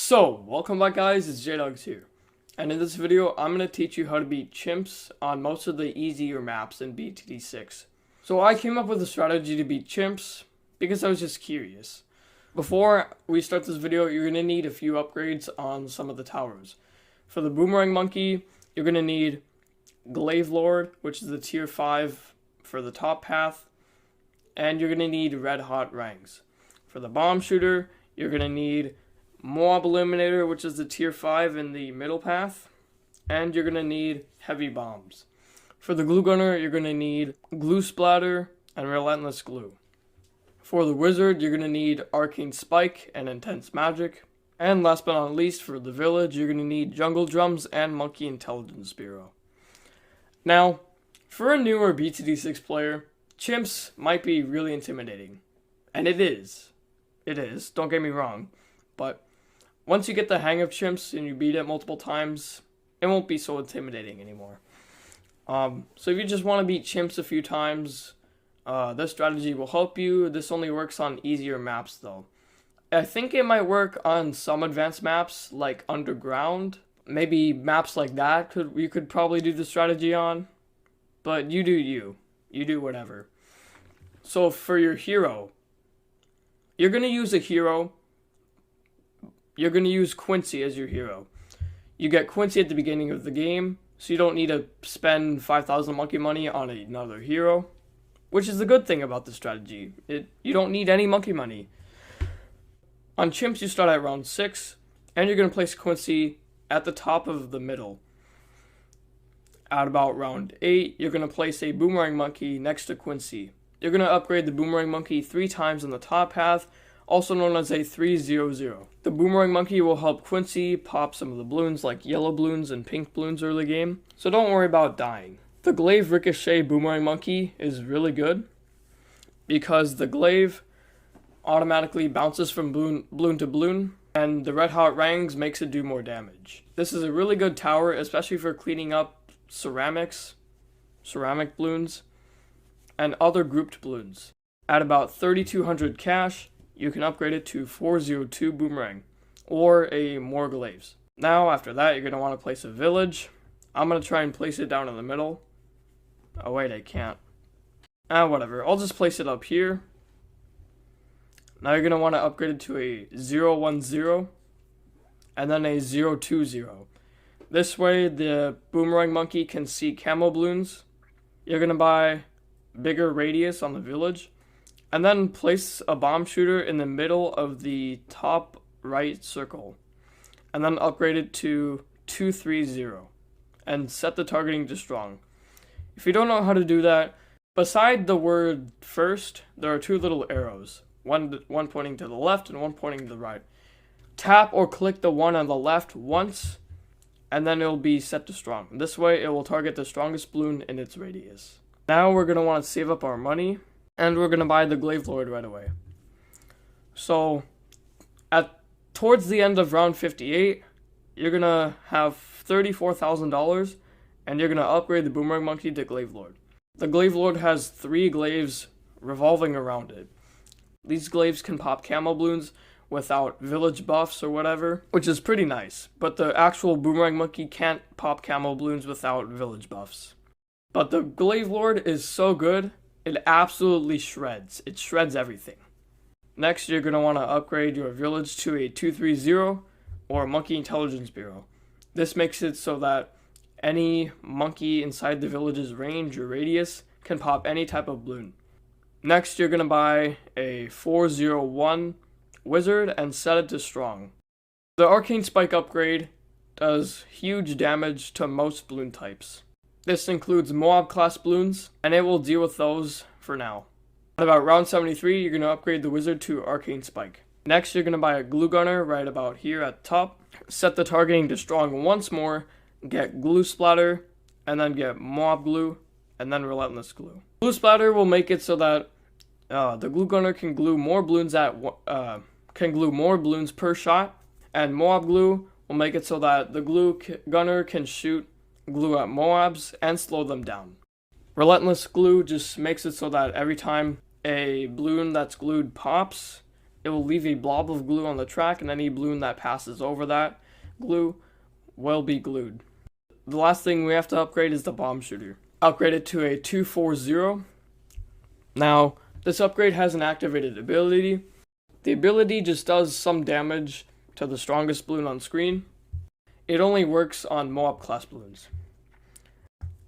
So, welcome back guys, it's J-Dogs here. And in this video, I'm going to teach you how to beat chimps on most of the easier maps in BTD6. So I came up with a strategy to beat chimps because I was just curious. Before we start this video, you're going to need a few upgrades on some of the towers. For the Boomerang Monkey, you're going to need Glaive Lord, which is the tier 5 for the top path. And you're going to need Red Hot Rangs. For the Bomb Shooter, you're going to need Moab Eliminator, which is the tier 5 in the middle path, and you're going to need Heavy Bombs. For the Glue Gunner, you're going to need Glue Splatter and Relentless Glue. For the Wizard, you're going to need Arcane Spike and Intense Magic. And last but not least, for the Village, you're going to need Jungle Drums and Monkey Intelligence Bureau. Now, for a newer BTD6 player, chimps might be really intimidating. And it is. It is, don't get me wrong. But once you get the hang of chimps and you beat it multiple times, it won't be so intimidating anymore. So if you just want to beat chimps a few times, this strategy will help you. This only works on easier maps though. I think it might work on some advanced maps like Underground. Maybe maps like that you could probably do the strategy on. But you do you. You do whatever. So for your hero, you're going to use a hero. You're going to use Quincy as your hero. You get Quincy at the beginning of the game, so you don't need to spend 5,000 monkey money on another hero, which is the good thing about this strategy. You don't need any monkey money. On chimps, you start at round 6, and you're going to place Quincy at the top of the middle. At about round 8, you're going to place a Boomerang Monkey next to Quincy. You're going to upgrade the Boomerang Monkey 3 times on the top path, also known as a 3-0-0. The Boomerang Monkey will help Quincy pop some of the balloons like yellow balloons and pink balloons early game, so don't worry about dying. The Glaive Ricochet Boomerang Monkey is really good because the Glaive automatically bounces from balloon to balloon, and the Red Hot Rangs makes it do more damage. This is a really good tower, especially for cleaning up ceramic balloons, and other grouped balloons. At about 3,200 cash, you can upgrade it to 402 Boomerang, or a more Glaives. Now, after that, you're going to want to place a Village. I'm going to try and place it down in the middle. Oh wait, I can't. Whatever, I'll just place it up here. Now you're going to want to upgrade it to a 0-1-0, and then a 0-2-0. This way, the Boomerang Monkey can see camo balloons. You're going to buy bigger radius on the Village, and then place a Bomb Shooter in the middle of the top right circle. And then upgrade it to 2-3-0. And set the targeting to strong. If you don't know how to do that, beside the word first, there are 2 little arrows. One pointing to the left and one pointing to the right. Tap or click the one on the left once, and then it'll be set to strong. This way, it will target the strongest balloon in its radius. Now we're going to want to save up our money. And we're going to buy the Glaive Lord right away. So, towards the end of round 58, you're going to have $34,000, and you're going to upgrade the Boomerang Monkey to Glaive Lord. The Glaive Lord has 3 glaives revolving around it. These glaives can pop camo balloons without village buffs or whatever, which is pretty nice. But the actual Boomerang Monkey can't pop camo balloons without village buffs. But the Glaive Lord is so good. It absolutely shreds. It shreds everything. Next, you're going to want to upgrade your village to a 2-3-0 or Monkey Intelligence Bureau. This makes it so that any monkey inside the village's range or radius can pop any type of balloon. Next, you're going to buy a 4-0-1 Wizard and set it to strong. The Arcane Spike upgrade does huge damage to most balloon types. This includes Moab class balloons, and it will deal with those for now. At about round 73, you're going to upgrade the Wizard to Arcane Spike. Next, you're going to buy a Glue Gunner right about here at the top. Set the targeting to strong once more, get Glue Splatter, and then get Moab Glue, and then Relentless Glue. Glue Splatter will make it so that the Glue Gunner can glue more balloons per shot, and Moab Glue will make it so that the Glue Gunner can shoot glue at Moabs and slow them down. Relentless Glue just makes it so that every time a balloon that's glued pops, it it will leave a blob of glue on the track, and any balloon that passes over that glue will be glued. The last thing we have to upgrade is the bomb shooter. Upgrade it to a 240. Now, this upgrade has an activated ability. The ability just does some damage to the strongest balloon on screen. It only works on Moab class balloons.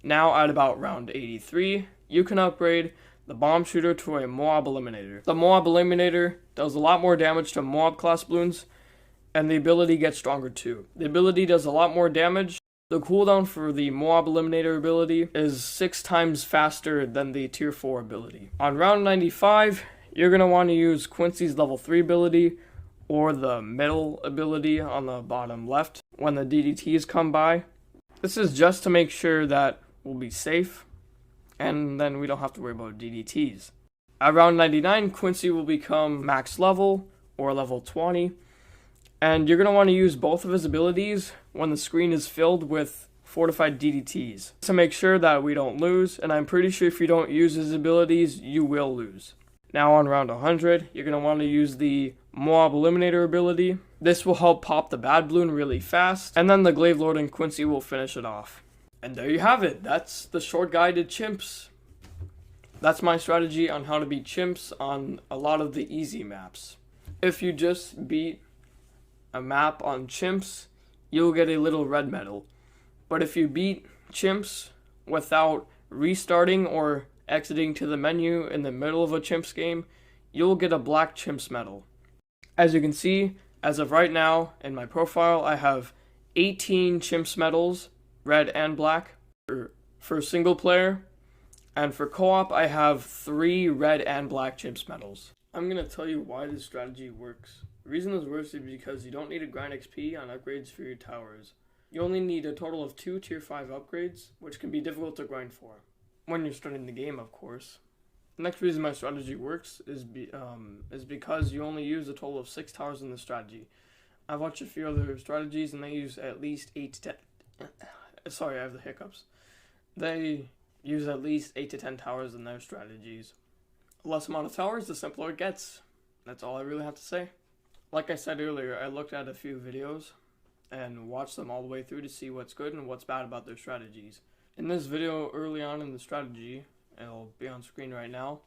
Now at about round 83, you can upgrade the bomb shooter to a Moab eliminator. The Moab eliminator does a lot more damage to Moab class balloons, and the ability gets stronger too. The ability does a lot more damage. The cooldown for the Moab eliminator ability is 6 times faster than the tier 4 ability. On round 95, you're going to want to use Quincy's level 3 ability or the middle ability on the bottom left when the DDTs come by. This is just to make sure that we'll be safe, and then we don't have to worry about DDTs. At round 99, Quincy will become max level or level 20, and you're going to want to use both of his abilities when the screen is filled with fortified DDTs to make sure that we don't lose, and I'm pretty sure if you don't use his abilities, you will lose. Now on round 100, you're going to want to use the Moab eliminator ability. This will help pop the bad balloon really fast, and then the Glaive Lord and Quincy will finish it off. And there you have it. That's the short guide to chimps. That's my strategy on how to beat chimps on a lot of the easy maps. If you just beat a map on chimps, you'll get a little red medal. But if you beat chimps without restarting or exiting to the menu in the middle of a chimps game, you'll get a black chimps medal. As you can see, as of right now in my profile, I have 18 chimps medals, red and black, for single player, and for co-op I have 3 red and black chimps medals. I'm going to tell you why this strategy works. The reason this works is because you don't need to grind XP on upgrades for your towers. You only need a total of 2 tier 5 upgrades, which can be difficult to grind for. When you're starting the game, of course. The next reason my strategy works is because you only use a total of 6 towers in the strategy. I've watched a few other strategies and they use at least 8 to 10... Sorry, I have the hiccups. They use at least 8 to 10 towers in their strategies. The less amount of towers, the simpler it gets. That's all I really have to say. Like I said earlier, I looked at a few videos and watched them all the way through to see what's good and what's bad about their strategies. In this video early on in the strategy, it'll be on screen right now,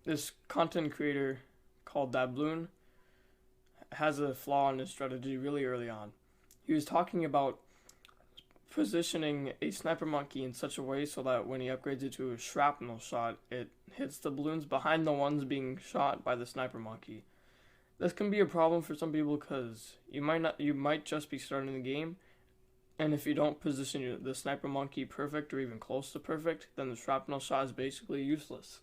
this content creator called Dabloon has a flaw in his strategy really early on. He was talking about positioning a sniper monkey in such a way so that when he upgrades it to a shrapnel shot, it hits the balloons behind the ones being shot by the sniper monkey. This can be a problem for some people because you might just be starting the game, and if you don't position the sniper monkey perfect or even close to perfect, then the shrapnel shot is basically useless.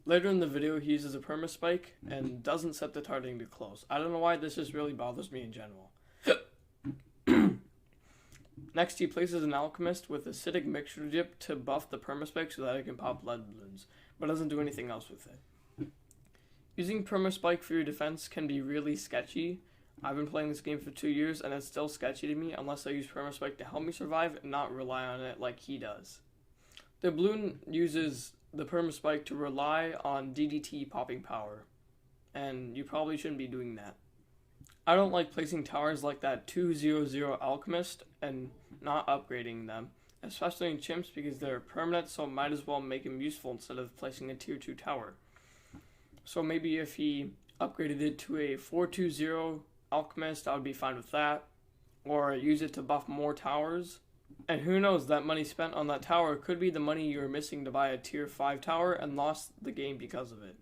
Later in the video, he uses a permaspike and doesn't set the targeting to close. I don't know why, this just really bothers me in general. Next, he places an alchemist with acidic mixture dip to buff the permaspike so that it can pop lead balloons, but doesn't do anything else with it. Using permaspike for your defense can be really sketchy. I've been playing this game for 2 years and it's still sketchy to me unless I use permaspike to help me survive and not rely on it like he does. The balloon uses the permaspike to rely on DDT popping power, and you probably shouldn't be doing that. I don't like placing towers like that 200 alchemist and not upgrading them, especially in chimps because they're permanent, so might as well make them useful instead of placing a tier 2 tower. So maybe if he upgraded it to a 420 alchemist, I would be fine with that, or use it to buff more towers. And who knows, that money spent on that tower could be the money you were missing to buy a tier 5 tower and lost the game because of it.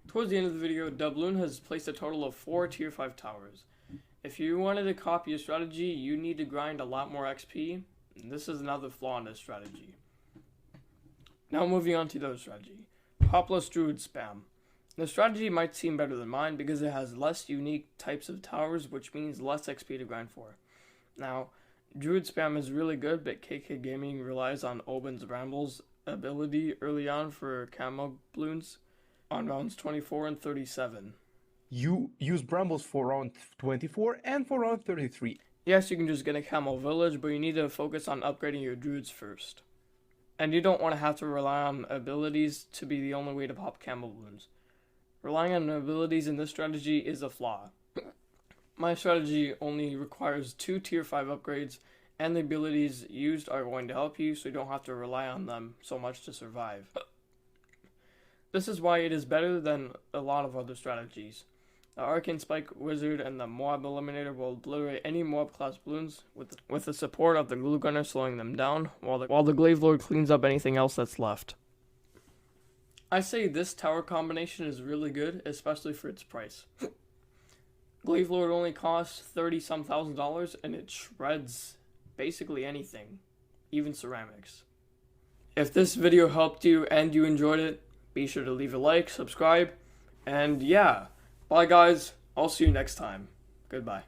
Towards the end of the video, Dabloon has placed a total of 4 tier 5 towers. If you wanted to copy a strategy, you need to grind a lot more XP. This is another flaw in this strategy. Now moving on to the other strategy. Popless Druid Spam. The strategy might seem better than mine because it has less unique types of towers, which means less XP to grind for. Now, Druid Spam is really good, but KK Gaming relies on Oben's Rambles ability early on for camo balloons on rounds 24 and 37. You use brambles for round 24 and for round 33. Yes, you can just get a camo village, but you need to focus on upgrading your druids first. And you don't want to have to rely on abilities to be the only way to pop camo balloons. Relying on abilities in this strategy is a flaw. My strategy only requires 2 tier 5 upgrades, and the abilities used are going to help you so you don't have to rely on them so much to survive. This is why it is better than a lot of other strategies. The Arcane Spike Wizard and the Moab Eliminator will obliterate any Moab class balloons with the support of the Glue Gunner slowing them down, while the Glaive Lord cleans up anything else that's left. I say this tower combination is really good, especially for its price. Glaive Lord only costs $30-some thousand, and it shreds basically anything, even ceramics. If this video helped you and you enjoyed it, be sure to leave a like, subscribe, and yeah, bye guys, I'll see you next time. Goodbye.